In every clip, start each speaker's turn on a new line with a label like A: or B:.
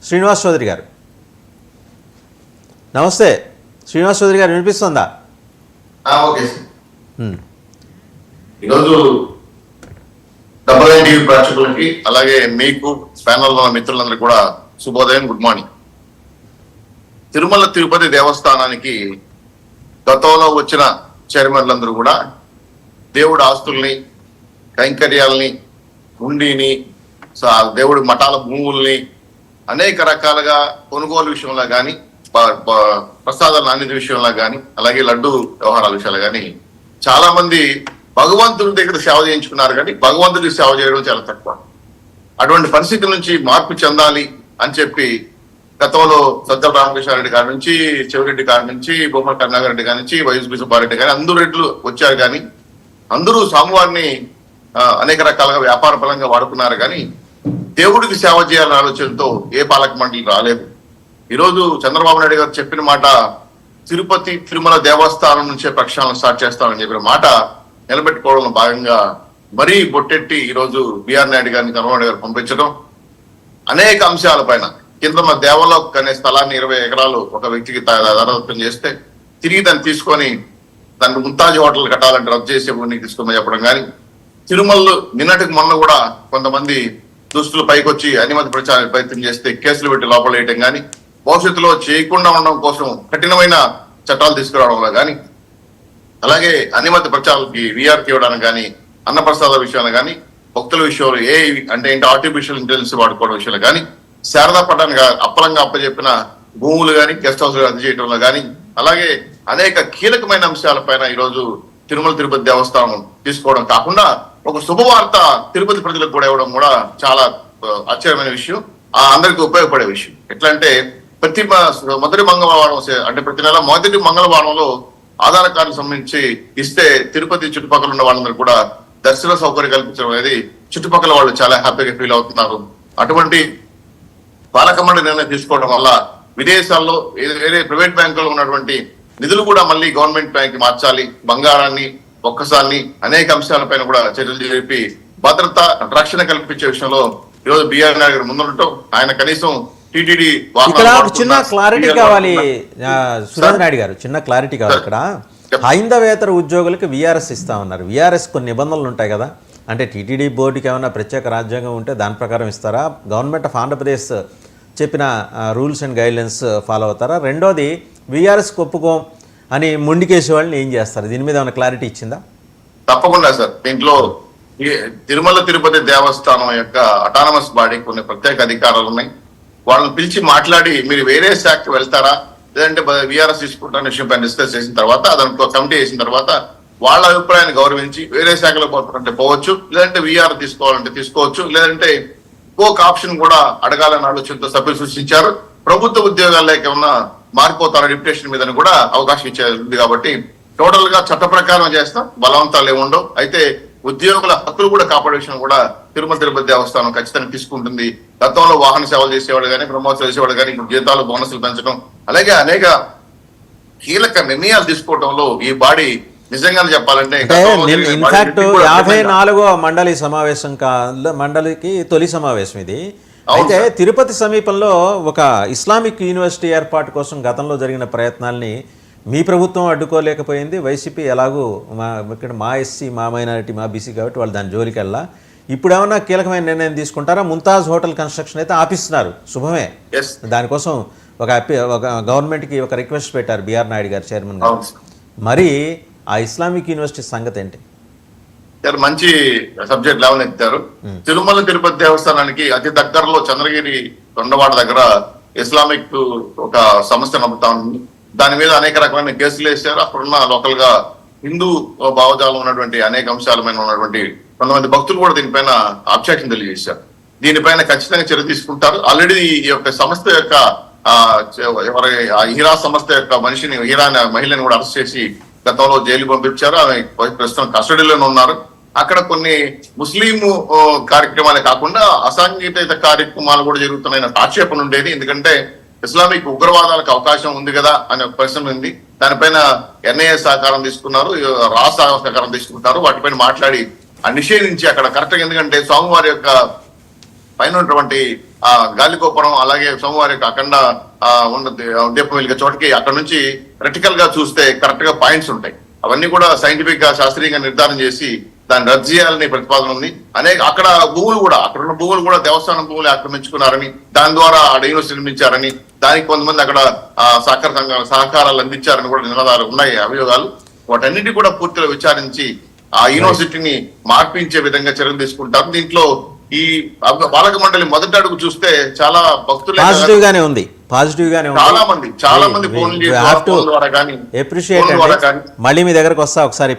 A: శ్రీనివాస్ చౌదరి గారు. నమస్తే శ్రీనివాస్ చౌదరి గారు, వినిపిస్తుందా?
B: Okay sir. ఈరోజు టీవీ ప్రేక్షకులకి అలాగే మీకు ప్యానల్ ఉన్న మిత్రులందరికీ కూడా శుభోదయం, గుడ్ మార్నింగ్. తిరుమల తిరుపతి దేవస్థానానికి గతంలో వచ్చిన చైర్మన్లందరూ కూడా దేవుడి ఆస్తుల్ని, కైంకర్యాలని, హుండీని, దేవుడి మఠాల భూముల్ని అనేక రకాలుగా కొనుగోలు విషయంలో కానీ, ప్రసాదాల నాణ్యత విషయంలో కానీ, అలాగే లడ్డు వ్యవహారాల విషయాలు కానీ చాలా మంది భగవంతుడి దగ్గర సేవ చేయించుకున్నారు, కానీ భగవంతుడికి సేవ చేయడం చాలా తక్కువ. అటువంటి పరిస్థితుల నుంచి మార్పు చెందాలి అని చెప్పి గతంలో సజ్జల రామకృష్ణారెడ్డి గారి నుంచి, చెవిరెడ్డి గారి నుంచి, బొమ్మల కరుణాకరెడ్డి గారి నుంచి, వైఎస్ సుబ్బారెడ్డి గారి అందరూ రెడ్లు వచ్చారు. కానీ అందరూ స్వామివారిని అనేక రకాలుగా వ్యాపార పరంగా వాడుకున్నారు, కానీ దేవుడికి సేవ చేయాలనే ఆలోచనతో ఏ పాలక మండలి రాలేదు. ఈరోజు చంద్రబాబు నాయుడు గారు చెప్పిన మాట, తిరుపతి తిరుమల దేవస్థానం నుంచే ప్రక్షాళన స్టార్ట్ చేస్తామని చెప్పిన మాట నిలబెట్టుకోవడంలో భాగంగా మరీ బొట్టెట్టి ఈరోజు బిఆర్ నాయుడు గారిని చంద్రబాబు నాయుడు గారు పంపించడం, అనేక అంశాలపైన కింద మా దేవలోక్ అనే స్థలాన్ని 20 ఎకరాలు ఒక వ్యక్తికి ధరదత్తం చేస్తే తిరిగి దాన్ని తీసుకొని దాన్ని ముంతాజ్ హోటల్ కట్టాలంటే రద్దు చేసే భూమిని తీసుకొని చెప్పడం, కానీ తిరుమలలో నిన్నటికి మొన్న కూడా కొంతమంది దుస్తులు పైకొచ్చి అనుమతి ప్రచారానికి ప్రయత్నం చేస్తే కేసులు పెట్టి లోపల వేయటం, కానీ భవిష్యత్తులో చేయకుండా ఉండడం కోసం కఠినమైన చట్టాలు తీసుకురావడంలో కానీ, అలాగే అనుమతి ప్రచారాలకి వీఆర్కి ఇవ్వడానికి కానీ, అన్నప్రసాద విషయాలు కానీ, భక్తుల విషయంలో అంటే ఏంటి ఆర్టిఫిషియల్ ఇంటెలిజెన్స్ వాడుకోవడం విషయంలో కానీ, శారదా పట్టానికి అప్పలంగా అప్పచెప్పిన భూములు కానీ, గెస్ట్ హౌస్ రద్దు చేయడంలో కానీ, అలాగే అనేక కీలకమైన అంశాలపైన ఈరోజు తిరుమల తిరుపతి దేవస్థానం తీసుకోవడం కాకుండా ఒక శుభవార్త తిరుపతి ప్రజలకు కూడా ఇవ్వడం కూడా చాలా ఆశ్చర్యమైన విషయం, అందరికీ ఉపయోగపడే విషయం. ఎట్లా అంటే ప్రతి మొదటి మంగళవారం అంటే ప్రతి నెల మొదటి మంగళవారంలో ఆధార్ కార్డు సంబంధించి ఇస్తే తిరుపతి చుట్టుపక్కల ఉన్న వాళ్ళందరూ కూడా దర్శన సౌకర్యం కల్పించడం అనేది చుట్టుపక్కల వాళ్ళు చాలా హ్యాపీగా ఫీల్ అవుతున్నారు. అటువంటి పాలక మండలి నిర్ణయం తీసుకోవడం వల్ల విదేశాల్లో వేరే ప్రైవేట్ బ్యాంకుల్లో ఉన్నటువంటి నిధులు కూడా మళ్ళీ గవర్నమెంట్ బ్యాంక్ మార్చాలి, బంగారాన్ని, ఒక్కసారిని అనేక అంశాలపైన కూడా చర్యలు జరిపి భద్రత, రక్షణ కల్పించే విషయంలో ఈరోజు బిఆర్ నాయుడు గారు ముందుండటం, ఆయన కనీసం టీటీడీ
A: చిన్న క్లారిటీ కావాలి సురేంద్ర నాయుడు గారు, చిన్న క్లారిటీ కావాలి. ఇక్కడ హైందవేతర ఉద్యోగులకు విఆర్ఎస్ ఇస్తా ఉన్నారు. విఆర్ఎస్ కొన్ని నిబంధనలు ఉంటాయి కదా, అంటే టీటీడీ బోర్డుకి ఏమైనా ప్రత్యేక రాజ్యాంగం ఉంటే దాని ప్రకారం ఇస్తారా? గవర్నమెంట్ ఆఫ్ ఆంధ్రప్రదేశ్ చెప్పిన రూల్స్ అండ్ గైడ్లైన్స్ ఫాలో అవుతారా? రెండోది, విఆర్ఎస్ ఒప్పుకోం అని మొండికేసే వాళ్ళని ఏం చేస్తారు? దీని మీద ఏమైనా క్లారిటీ ఇచ్చిందా?
B: తప్పకుండా సార్. దీంట్లో తిరుమల తిరుపతి దేవస్థానం యొక్క అటానమస్ బాడీ కొన్ని ప్రత్యేక అధికారాలు ఉన్నాయి. వాళ్ళని పిలిచి మాట్లాడి మీరు వేరే శాఖకి వెళ్తారా, లేదంటే విఆర్ఎస్ తీసుకుంటారనే విషయం డిస్కస్ చేసిన తర్వాత దానికి కమిటీ వేసిన తర్వాత వాళ్ళ అభిప్రాయాన్ని గౌరవించి వేరే శాఖలో పోతారంటే పోవచ్చు, లేదంటే విఆర్ తీసుకోవాలంటే తీసుకోవచ్చు, లేదంటే ఇంకొక ఆప్షన్ కూడా అడగాలని ఆలోచనతో సభ్యులు సూచించారు. ప్రభుత్వ ఉద్యోగాల్లోకి ఏమన్నా మారిపోతారు డిప్యుటేషన్ మీద కూడా అవకాశం ఇచ్చేది. కాబట్టి టోటల్ గా చట్ట ప్రకారం చేస్తాం, బలవంతాలు ఏముండవు. అయితే ఉద్యోగుల హక్కులు కూడా కాపాడే విషయం కూడా తిరుమల తిరుపతి దేవస్థానం ఖచ్చితంగా తీసుకుంటుంది. గతంలో వాహన సేవలు చేసేవాళ్ళు కానీ, బ్రహ్మోత్సవాలు చేసేవాళ్ళు కానీ, ఇప్పుడు జీతాలు, బోనసులు పెంచడం, అలాగే అనేక కీలక నిర్ణయాలు తీసుకోవడంలో ఈ బాడీ నిజంగానే చెప్పాలంటే
A: ఇన్ఫాక్ట్ 54వ మండలి సమావేశం మండలికి తొలి సమావేశం ఇది. అయితే తిరుపతి సమీపంలో ఒక ఇస్లామిక్ యూనివర్సిటీ ఏర్పాటు కోసం గతంలో జరిగిన ప్రయత్నాల్ని మీ ప్రభుత్వం అడ్డుకోలేకపోయింది. వైసీపీ ఎలాగూ ఇక్కడ మా ఎస్సీ, మా మైనారిటీ, మా బీసీ కాబట్టి వాళ్ళు దాని జోలికి వెళ్ళా. ఇప్పుడు ఏమన్నా కీలకమైన నిర్ణయం తీసుకుంటారా? ముంతాజ్ హోటల్ కన్స్ట్రక్షన్ అయితే ఆపిస్తున్నారు, శుభమే. దానికోసం ఒక గవర్నమెంట్కి ఒక రిక్వెస్ట్ పెట్టారు బిఆర్ నాయుడు గారు, చైర్మన్ గారు. మరి ఆ ఇస్లామిక్ యూనివర్సిటీ సంగతి ఏంటి?
B: మంచి సబ్జెక్ట్ లేవనెత్తారు. తిరుమల తిరుపతి దేవస్థానానికి అతి దగ్గరలో చంద్రగిరి కొండవాడ దగ్గర ఇస్లామిక్ ఒక సంస్థ నమ్ముతా ఉంది. దాని మీద అనేక రకమైన కేసులు వేశారు. అక్కడున్న లోకల్ గా హిందూ భావజాలం ఉన్నటువంటి అనేక అంశాలమైన ఉన్నటువంటి కొంతమంది భక్తులు కూడా దీనిపైన అబ్జెక్షన్ తెలియజేశారు. దీనిపైన ఖచ్చితంగా చర్య తీసుకుంటారు. ఆల్రెడీ ఈ యొక్క సంస్థ యొక్క హీరా సంస్థ యొక్క హీరా మహిళని కూడా అరెస్ట్ చేసి గతంలో జైలు పంపించారు. ఆమె ప్రస్తుతం కస్టడీలోనే ఉన్నారు. అక్కడ కొన్ని ముస్లిం కార్యక్రమాలే కాకుండా అసాంఘిక కార్యక్రమాలు కూడా జరుగుతున్నాయన్న ఆక్షేపణ ఉండేది. ఎందుకంటే ఇస్లామిక్ ఉగ్రవాదాలకు అవకాశం ఉంది కదా అనే ప్రశ్న ఉంది. దానిపైన ఎన్ఐఏ సహకారం తీసుకున్నారు, రాష్ట్ర సహకారం తీసుకుంటారు. వాటిపైన మాట్లాడి నిషేధించి అక్కడ కరెక్ట్గా, ఎందుకంటే స్వామివారి యొక్క పైన ఉన్నటువంటి గాలిగోపురం అలాగే సోమవారి అఖండ ఉన్న దీపం వెలిగే చోటకి అక్కడ నుంచి క్రిటికల్ గా చూస్తే కరెక్ట్ గా పాయింట్స్ ఉంటాయి. అవన్నీ కూడా సైంటిఫిక్ గా శాస్త్రీయంగా నిర్ధారణ చేసి దాన్ని రద్దు చేయాలని ప్రతిపాదన ఉంది. అక్కడ భూములు కూడా అక్కడ ఉన్న భూములు కూడా దేవస్థానం భూములు ఆక్రమించుకున్నారని, దాని ద్వారా యూనివర్సిటీ నిర్మించారని, దానికి కొంతమంది అక్కడ సహకారాలు అందించారని కూడా నినాదాలు ఉన్నాయి, అభియోగాలు. వాటన్నిటి కూడా పూర్తిగా విచారించి ఆ యూనివర్సిటీని మార్పించే విధంగా చర్యలు తీసుకుంటారు. దీంట్లో ఈ పాలక మండలి మొదటి అడుగు చూస్తే చాలా భక్తులు
A: పాజిటివ్ గానే ఉంది.
B: చాలా మంది ఫోన్ ద్వారా కానీ
A: మళ్ళీ మీ దగ్గరకు వస్తా ఒకసారి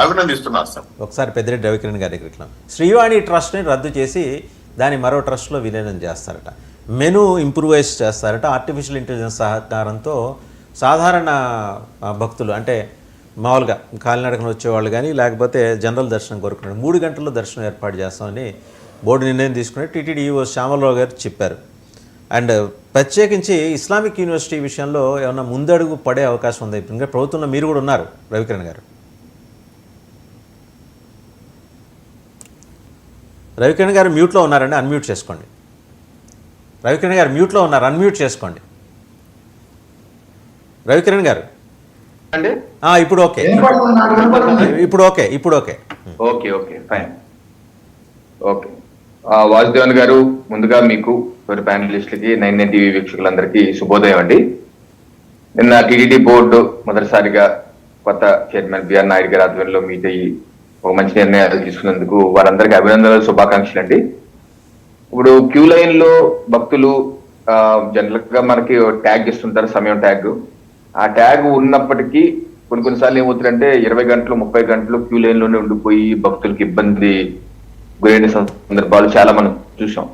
B: అభినందిస్తున్నారు సార్.
A: ఒకసారి పెద్దిరెడ్డి రవికిరణ్ గారి దగ్గర శ్రీవాణి ట్రస్ట్ ని రద్దు చేసి దాన్ని మరో ట్రస్ట్ లో విలీనం చేస్తారట, మెను ఇంప్రూవైజ్ చేస్తారట, ఆర్టిఫిషియల్ ఇంటెలిజెన్స్ సహకారంతో సాధారణ భక్తులు అంటే మామూలుగా కాలినడకన వచ్చేవాళ్ళు కానీ లేకపోతే జనరల్ దర్శనం కోరుకున్నారు 3 గంటల్లో దర్శనం ఏర్పాటు చేస్తామని బోర్డు నిర్ణయం తీసుకుని టీటీడీ ఈవో శ్యామలరావు గారు చెప్పారు. అండ్ ప్రత్యేకించి ఇస్లామిక్ యూనివర్సిటీ విషయంలో ఏమన్నా ముందడుగు పడే అవకాశం ఉంది? ఇంకా ప్రభుత్వంలో మీరు కూడా ఉన్నారు రవికిరణ్ గారు. రవికిరణ్ గారు మ్యూట్లో ఉన్నారండి, అన్మ్యూట్ చేసుకోండి. రవికిరణ్ గారు మ్యూట్లో ఉన్నారు, అన్మ్యూట్ చేసుకోండి. రవికిరణ్ గారు ఇప్పుడు ఓకే, ఇప్పుడు ఓకే
C: ఫైన్. ఓకే వాసుదేవన్ గారు, ముందుగా మీకు ప్యానలిస్టులకి 99 టీవీ వీక్షకులందరికీ శుభోదయం అండి. నిన్న టీటీడీ బోర్డు మొదటిసారిగా కొత్త చైర్మన్ బిఆర్ నాయుడు గారి ఆధ్వర్యంలో మీట్ అయ్యి ఒక మంచి నిర్ణయాలు తీసుకున్నందుకు వారందరికీ అభినందనలు, శుభాకాంక్షలు అండి. ఇప్పుడు క్యూ లైన్ లో భక్తులు జనరల్ గా మనకి ట్యాగ్ ఇస్తుంటారు, సమయం ట్యాగ్. ఆ ట్యాగ్ ఉన్నప్పటికీ కొన్నిసార్లు ఏమవుతుందంటే 20 గంటలు 30 గంటలు క్యూ లైన్ లోనే ఉండిపోయి భక్తులకు ఇబ్బంది గురైన సందర్భాలు చాలా మనం చూసాం.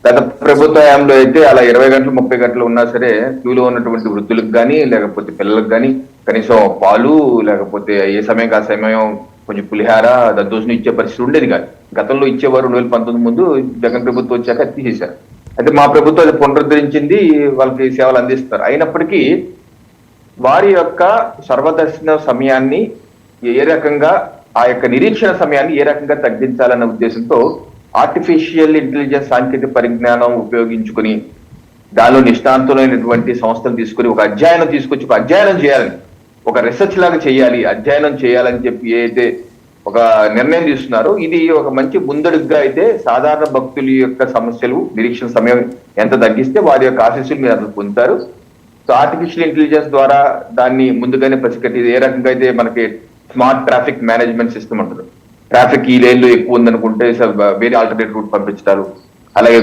C: గత ప్రభుత్వ హయాంలో అయితే అలా 20 గంటలు 30 గంటలు ఉన్నా సరే క్యూలో ఉన్నటువంటి వృద్ధులకు కానీ లేకపోతే పిల్లలకు కానీ కనీసం పాలు లేకపోతే ఏ సమయం ఆ సమయం కొంచెం పులిహార దద్దోజనం ఇచ్చే పరిస్థితి ఉండేది కాదు. గతంలో ఇచ్చేవారు 2019 ముందు, జగన్ ప్రభుత్వం వచ్చాక తీసేశారు. అయితే మా ప్రభుత్వం అది పునరుద్ధరించింది, వాళ్ళకి సేవలు అందిస్తారు. అయినప్పటికీ వారి యొక్క సర్వదర్శన సమయాన్ని ఏ రకంగా, ఆ యొక్క నిరీక్షణ సమయాన్ని ఏ రకంగా తగ్గించాలన్న ఉద్దేశంతో ఆర్టిఫిషియల్ ఇంటెలిజెన్స్ సాంకేతిక పరిజ్ఞానం ఉపయోగించుకుని దానిలో నిష్ణాంతులైనటువంటి సంస్థలు తీసుకుని ఒక అధ్యయనం తీసుకొచ్చి ఒక అధ్యయనం చేయాలని, ఒక రీసెర్చ్ లాగా చేయాలి, అధ్యయనం చేయాలని చెప్పి ఏదైతే ఒక నిర్ణయం తీసుకున్నారో ఇది ఒక మంచి ముందడుగుగా అయితే సాధారణ భక్తుల యొక్క సమస్యలు నిరీక్షణ సమయం ఎంత తగ్గిస్తే వారి యొక్క ఆశీస్సులు మీరు అసలు పొందుతారు. సో ఆర్టిఫిషియల్ ఇంటెలిజెన్స్ ద్వారా దాన్ని ముందుగానే పసిగట్టి ఏ రకంగా అయితే మనకి స్మార్ట్ ట్రాఫిక్ మేనేజ్మెంట్ సిస్టమ్ ఉంటుంది, ట్రాఫిక్ ఈ లైన్ లో ఎక్కువ ఉందనుకుంటే వేరే ఆల్టర్నేట్ రూట్ పంపించారు. అలాగే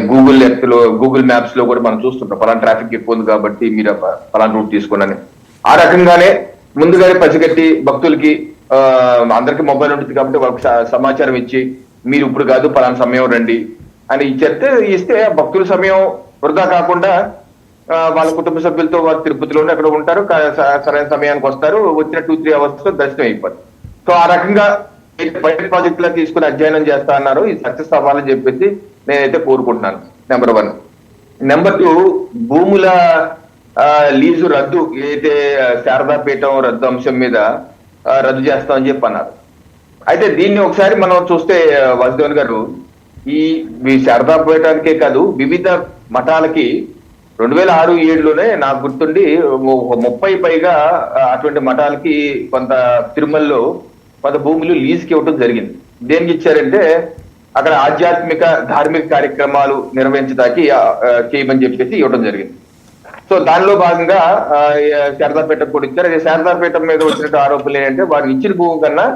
C: గూగుల్ మ్యాప్స్ లో కూడా మనం చూస్తుంటాం పలానా ట్రాఫిక్ ఎక్కువ ఉంది కాబట్టి మీరు పలానా రూట్ తీసుకోనని. ఆ రకంగానే ముందుగానే పసిగట్టి భక్తులకి అందరికి మొబైల్ ఉంటుంది కాబట్టి వాళ్ళకి సమాచారం ఇచ్చి మీరు ఇప్పుడు కాదు పలానా సమయం రండి అని ఇస్తే భక్తుల సమయం వృధా కాకుండా వాళ్ళ కుటుంబ సభ్యులతో వారు తిరుపతిలోనే అక్కడ ఉంటారు, సరైన సమయానికి వస్తారు, వచ్చిన 2-3 అవర్స్ లో దర్శనం అయిపోతుంది. సో ఆ రకంగా పైలట్ ప్రాజెక్ట్ లా తీసుకుని అధ్యయనం చేస్తా అన్నారు. ఇది సక్సెస్ అవ్వాలని చెప్పేసి నేనైతే కోరుకుంటున్నాను. నెంబర్ 1. నెంబర్ 2, భూముల లీజు రద్దు ఏదైతే శారదాపీఠం రద్దు అంశం మీద రద్దు చేస్తామని చెప్పి అన్నారు. అయితే దీన్ని ఒకసారి మనం చూస్తే వాసుదేవన్ గారు, ఈ శారదాపీఠానికే కాదు వివిధ మఠాలకి 2006-7లోనే నాకు గుర్తుండి 30 పైగా అటువంటి మఠాలకి కొంత తిరుమలలో కొంత భూములు లీజుకి ఇవ్వటం జరిగింది. దేనికి ఇచ్చారంటే అక్కడ ఆధ్యాత్మిక ధార్మిక కార్యక్రమాలు నిర్వహించడానికి చేయమని చెప్పేసి ఇవ్వడం జరిగింది. సో దానిలో భాగంగా శారదాపీఠం కూడా ఇచ్చారు. అదే శారదాపీఠం మీద వచ్చినట్టు ఆరోపణలు ఏంటంటే వారు ఇచ్చిన భూమి కన్నా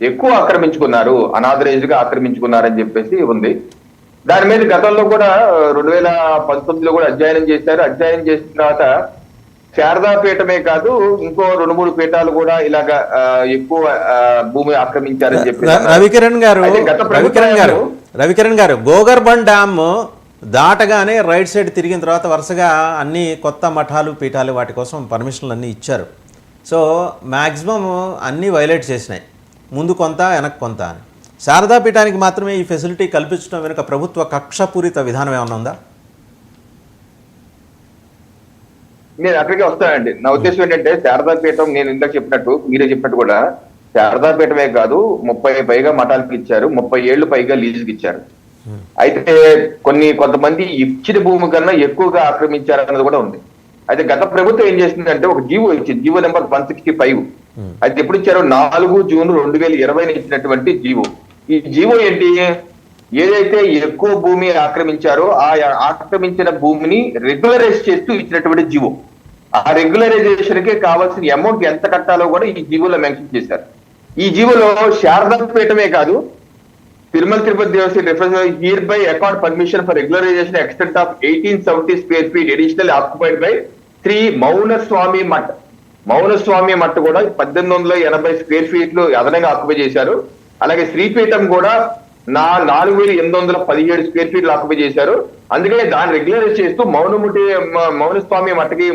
C: ఎక్కువ ఆక్రమించుకున్నారు, అనాథరైజ్డ్ గా ఆక్రమించుకున్నారని చెప్పేసి ఉంది. దాని మీద గతంలో కూడా 2019లో కూడా అధ్యయనం చేశారు. అధ్యయనం చేసిన తర్వాత శారదాపీఠమే కాదు ఇంకో 2-3 పీఠాలు కూడా ఇలాగా ఎక్కువ భూమి ఆక్రమించారని చెప్పి
A: రవికిరణ్ గారు గోగర్భన్ డ్యామ్ దాటగానే రైట్ సైడ్ తిరిగిన తర్వాత వరుసగా అన్ని కొత్త మఠాలు పీఠాలు వాటి కోసం పర్మిషన్లు అన్నీ ఇచ్చారు. సో మ్యాక్సిమం అన్నీ వైలేట్ చేసినాయి, ముందు కొంత వెనక్కి కొంత అని. శారదాపీఠానికి మాత్రమే ఈ ఫెసిలిటీ కల్పించడం వెనుక ప్రభుత్వ కక్షపూరిత విధానం ఏమన్నా ఉందా?
C: నేను అక్కడికే వస్తానండి. నా ఉద్దేశం ఏంటంటే శారదాపీఠం నేను ఇందాక చెప్పినట్టు మీరే చెప్పినట్టు కూడా శారదాపీఠమే కాదు 30 పైగా మఠాలకు ఇచ్చారు, 30 ఏళ్ళు పైగా లీజుకి ఇచ్చారు. అయితే కొంతమంది ఇచ్చిన భూమి కన్నా ఎక్కువగా ఆక్రమించారన్నది కూడా ఉంది. అయితే గత ప్రభుత్వం ఏం చేసిందంటే ఒక జీవో ఇచ్చింది, జీవో నెంబర్ 165. అయితే ఎప్పుడు ఇచ్చారు? 4 జూన్ 2020 ఇచ్చినటువంటి జీవో. ఈ జీవో ఏంటి? ఏదైతే ఎక్కువ భూమి ఆక్రమించారో ఆ ఆక్రమించిన భూమిని రెగ్యులరైజ్ చేస్తూ ఇచ్చినటువంటి జీవో. ఆ రెగ్యులరైజేషన్ కి కావాల్సిన అమౌంట్ ఎంత కట్టాలో కూడా ఈ జీవోలో మెన్షన్ చేశారు. ఈ జీవోలో శారదాపీఠమే కాదు, Tirumala Tirupati Devasthanam reference hereby accord permission for regularisation extent of 1870 square feet additional occupied by Shri Mounaswamy Mutt. Mounaswamy Mutt కూడా 1880 స్క్వేర్ ఫీట్లు అదనంగా ఆక్యుపై చేశారు. అలాగే శ్రీపీఠం కూడా 4817 స్క్వేర్ ఫీట్లు ఆక్యుపై చేశారు. అందుకనే దాన్ని రెగ్యులరైజ్ చేస్తూ మౌనస్వామి మఠకి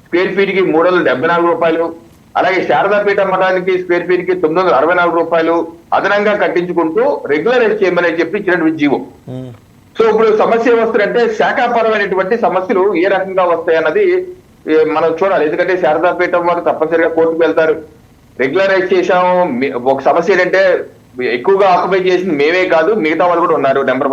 C: స్క్వేర్ ఫీట్ కి 374 రూపాయలు, అలాగే శారదాపీఠ మఠానికి స్క్వేర్ ఫీట్ కి 964 రూపాయలు అదనంగా కట్టించుకుంటూ రెగ్యులరైజ్ చేయమని చెప్పి ఇచ్చినటువంటి జీవో. సో ఇప్పుడు సమస్య వస్తుందంటే శాఖాపరమైనటువంటి సమస్యలు ఏ రకంగా వస్తాయి అన్నది మనం చూడాలి. ఎందుకంటే శారదాపీఠం వారు తప్పనిసరిగా కోర్టుకు వెళ్తారు. రెగ్యులరైజ్ చేశాము. ఒక సమస్య ఏంటంటే ఎక్కువగా ఆక్యుపై చేసింది మేమే కాదు, మిగతా వాళ్ళు కూడా ఉన్నారు. నెంబర్